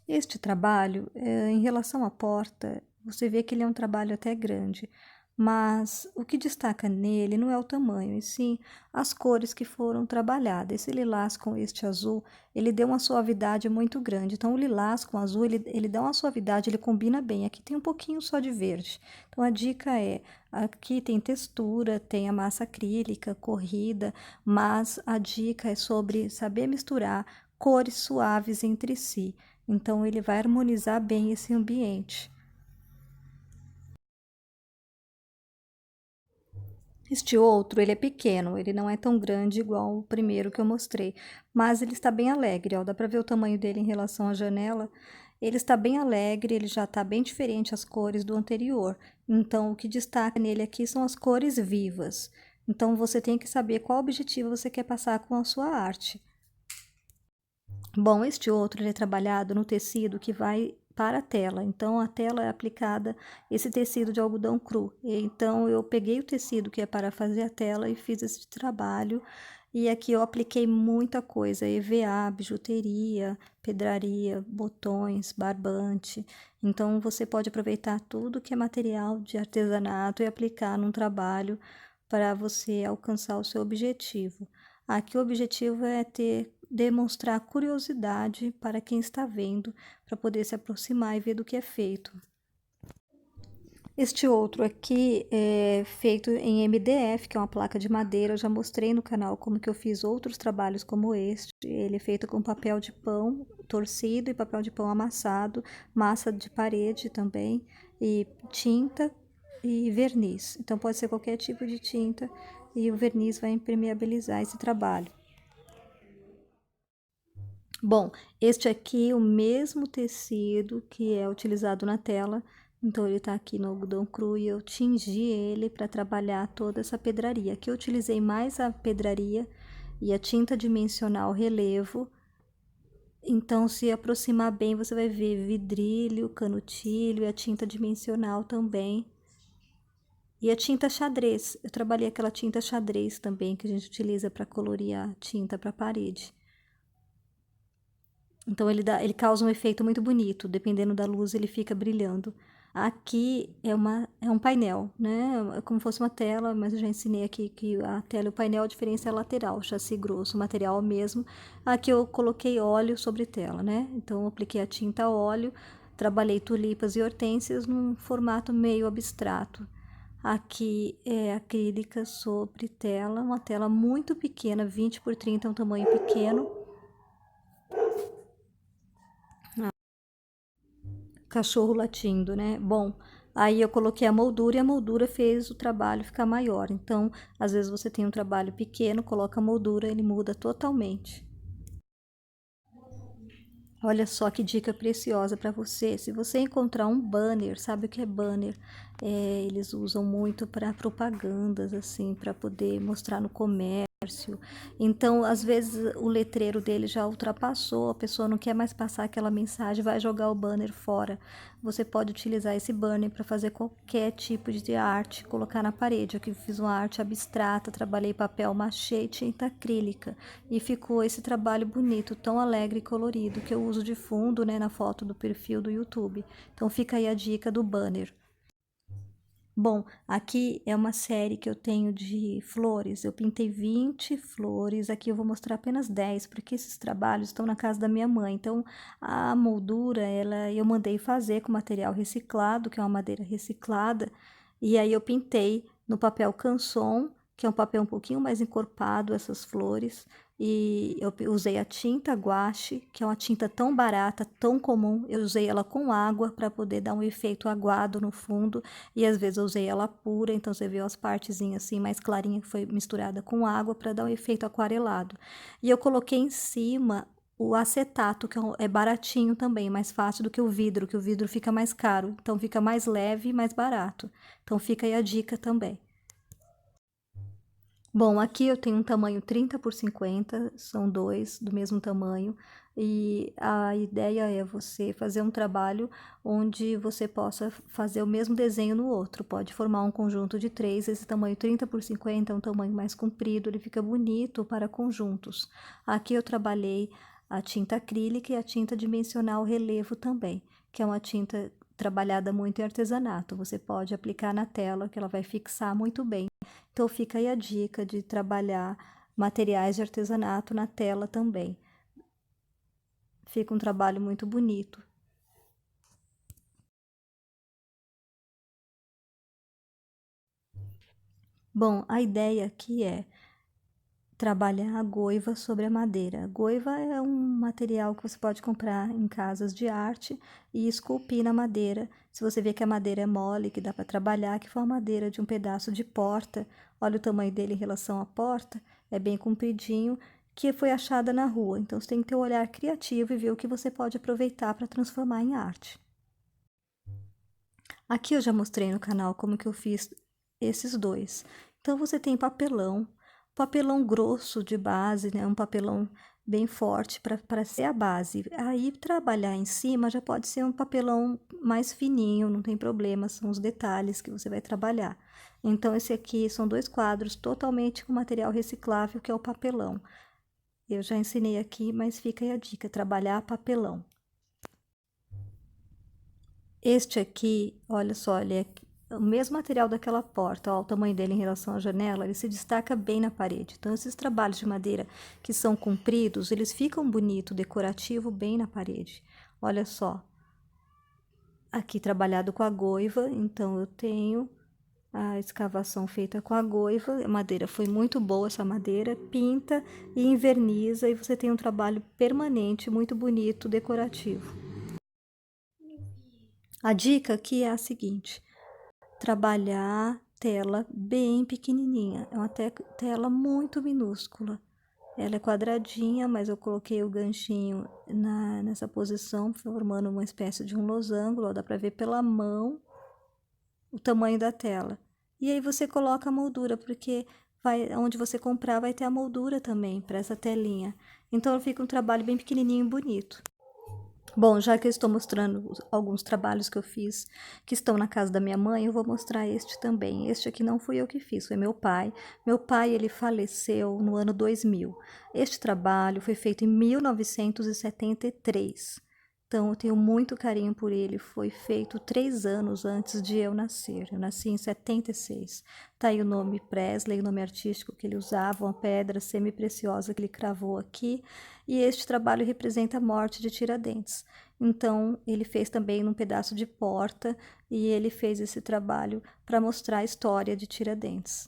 Este trabalho, em relação à porta, você vê que ele é um trabalho até grande, mas o que destaca nele não é o tamanho, e sim as cores que foram trabalhadas. Esse lilás com este azul, ele deu uma suavidade muito grande. Então, o lilás com azul, ele dá uma suavidade, ele combina bem. Aqui tem um pouquinho só de verde. Então, a dica é, aqui tem textura, tem a massa acrílica, corrida, mas a dica é sobre saber misturar cores suaves entre si. Então, ele vai harmonizar bem esse ambiente. Este outro, ele é pequeno, ele não é tão grande igual o primeiro que eu mostrei, mas ele está bem alegre, ó, dá para ver o tamanho dele em relação à janela. Ele está bem alegre, ele já está bem diferente as cores do anterior. Então, o que destaca nele aqui são as cores vivas. Então, você tem que saber qual objetivo você quer passar com a sua arte. Bom, este outro ele é trabalhado no tecido que vai para a tela. Então, a tela é aplicada esse tecido de algodão cru. Então, eu peguei o tecido que é para fazer a tela e fiz esse trabalho. E aqui eu apliquei muita coisa, EVA, bijuteria, pedraria, botões, barbante. Então, você pode aproveitar tudo que é material de artesanato e aplicar num trabalho para você alcançar o seu objetivo. Aqui o objetivo é demonstrar curiosidade para quem está vendo, para poder se aproximar e ver do que é feito. Este outro aqui é feito em MDF, que é uma placa de madeira. Eu já mostrei no canal como que eu fiz outros trabalhos como este. Ele é feito com papel de pão torcido e papel de pão amassado, massa de parede também, e tinta e verniz. Então pode ser qualquer tipo de tinta e o verniz vai impermeabilizar esse trabalho. Bom, este aqui, o mesmo tecido que é utilizado na tela, então ele tá aqui no algodão cru e eu tingi ele para trabalhar toda essa pedraria. Aqui eu utilizei mais a pedraria e a tinta dimensional relevo. Então, se aproximar bem, você vai ver vidrilho, canutilho e a tinta dimensional também. E a tinta xadrez, eu trabalhei aquela tinta xadrez também que a gente utiliza para colorir a tinta para a parede. Então ele causa um efeito muito bonito, dependendo da luz ele fica brilhando. Aqui é um painel, né? É como se fosse uma tela, mas eu já ensinei aqui que a tela e o painel, a diferença é lateral, chassi grosso, material mesmo. Aqui eu coloquei óleo sobre tela, né? Então eu apliquei a tinta a óleo, trabalhei tulipas e hortênsias num formato meio abstrato. Aqui é acrílica sobre tela, uma tela muito pequena, 20 por 30 é um tamanho pequeno. Cachorro latindo, né? Bom, aí eu coloquei a moldura e a moldura fez o trabalho ficar maior. Então, às vezes você tem um trabalho pequeno, coloca a moldura, ele muda totalmente. Olha só que dica preciosa para você. Se você encontrar um banner, sabe o que é banner? Eles usam muito para propagandas, assim, para poder mostrar no comércio. Então, às vezes, o letreiro dele já ultrapassou, a pessoa não quer mais passar aquela mensagem, vai jogar o banner fora. Você pode utilizar esse banner para fazer qualquer tipo de arte, colocar na parede. Aqui eu fiz uma arte abstrata, trabalhei papel machê e tinta acrílica. E ficou esse trabalho bonito, tão alegre e colorido, que eu uso de fundo, né, na foto do perfil do YouTube. Então fica aí a dica do banner. Bom, aqui é uma série que eu tenho de flores. Eu pintei 20 flores. Aqui eu vou mostrar apenas 10, porque esses trabalhos estão na casa da minha mãe. Então, a moldura, eu mandei fazer com material reciclado, que é uma madeira reciclada. E aí eu pintei no papel canson, que é um papel um pouquinho mais encorpado, essas flores. E eu usei a tinta guache, que é uma tinta tão barata, tão comum. Eu usei ela com água para poder dar um efeito aguado no fundo. E às vezes eu usei ela pura, então você viu as partezinhas assim mais clarinha que foi misturada com água para dar um efeito aquarelado. E eu coloquei em cima o acetato, que é baratinho também, mais fácil do que o vidro fica mais caro, então fica mais leve e mais barato. Então fica aí a dica também. Bom, aqui eu tenho um tamanho 30 por 50, são dois do mesmo tamanho, e a ideia é você fazer um trabalho onde você possa fazer o mesmo desenho no outro. Pode formar um conjunto de três, esse tamanho 30 por 50 é um tamanho mais comprido, ele fica bonito para conjuntos. Aqui eu trabalhei a tinta acrílica e a tinta dimensional relevo também, que é uma tinta trabalhada muito em artesanato. Você pode aplicar na tela, que ela vai fixar muito bem. Então fica aí a dica de trabalhar materiais de artesanato na tela também. Fica um trabalho muito bonito. Bom, a ideia aqui é trabalhar a goiva sobre a madeira. A goiva é um material que você pode comprar em casas de arte e esculpir na madeira. Se você vê que a madeira é mole, que dá para trabalhar, que for a madeira de um pedaço de porta, olha o tamanho dele em relação à porta, é bem compridinho, que foi achada na rua. Então você tem que ter um olhar criativo e ver o que você pode aproveitar para transformar em arte. Aqui eu já mostrei no canal como que eu fiz esses dois. Então você tem papelão grosso de base, né? Um papelão bem forte para ser a base. Aí trabalhar em cima já pode ser um papelão mais fininho, não tem problema, são os detalhes que você vai trabalhar. Então esse aqui são dois quadros totalmente com material reciclável, que é o papelão. Eu já ensinei aqui, mas fica aí a dica, trabalhar papelão. Este aqui, olha só, ele é o mesmo material daquela porta, ó, o tamanho dele em relação à janela, ele se destaca bem na parede. Então, esses trabalhos de madeira que são compridos, eles ficam bonito, decorativo, bem na parede. Olha só, aqui trabalhado com a goiva, então eu tenho a escavação feita com a goiva, a madeira foi muito boa essa madeira, pinta e inverniza e você tem um trabalho permanente, muito bonito, decorativo. A dica aqui é a seguinte: trabalhar tela bem pequenininha, é uma tela muito minúscula. Ela é quadradinha, mas eu coloquei o ganchinho nessa posição, formando uma espécie de um losango, ó, dá para ver pela mão o tamanho da tela. E aí você coloca a moldura, porque onde você comprar vai ter a moldura também para essa telinha. Então fica um trabalho bem pequenininho e bonito. Bom, já que eu estou mostrando alguns trabalhos que eu fiz que estão na casa da minha mãe, eu vou mostrar este também. Este aqui não fui eu que fiz, foi meu pai. Meu pai, ele faleceu no ano 2000. Este trabalho foi feito em 1973. Então, eu tenho muito carinho por ele. Foi feito 3 anos antes de eu nascer. Eu nasci em 76. Tá aí o nome Presley, o nome artístico que ele usava, uma pedra semi-preciosa que ele cravou aqui. E este trabalho representa a morte de Tiradentes. Então, ele fez também num pedaço de porta e ele fez esse trabalho para mostrar a história de Tiradentes.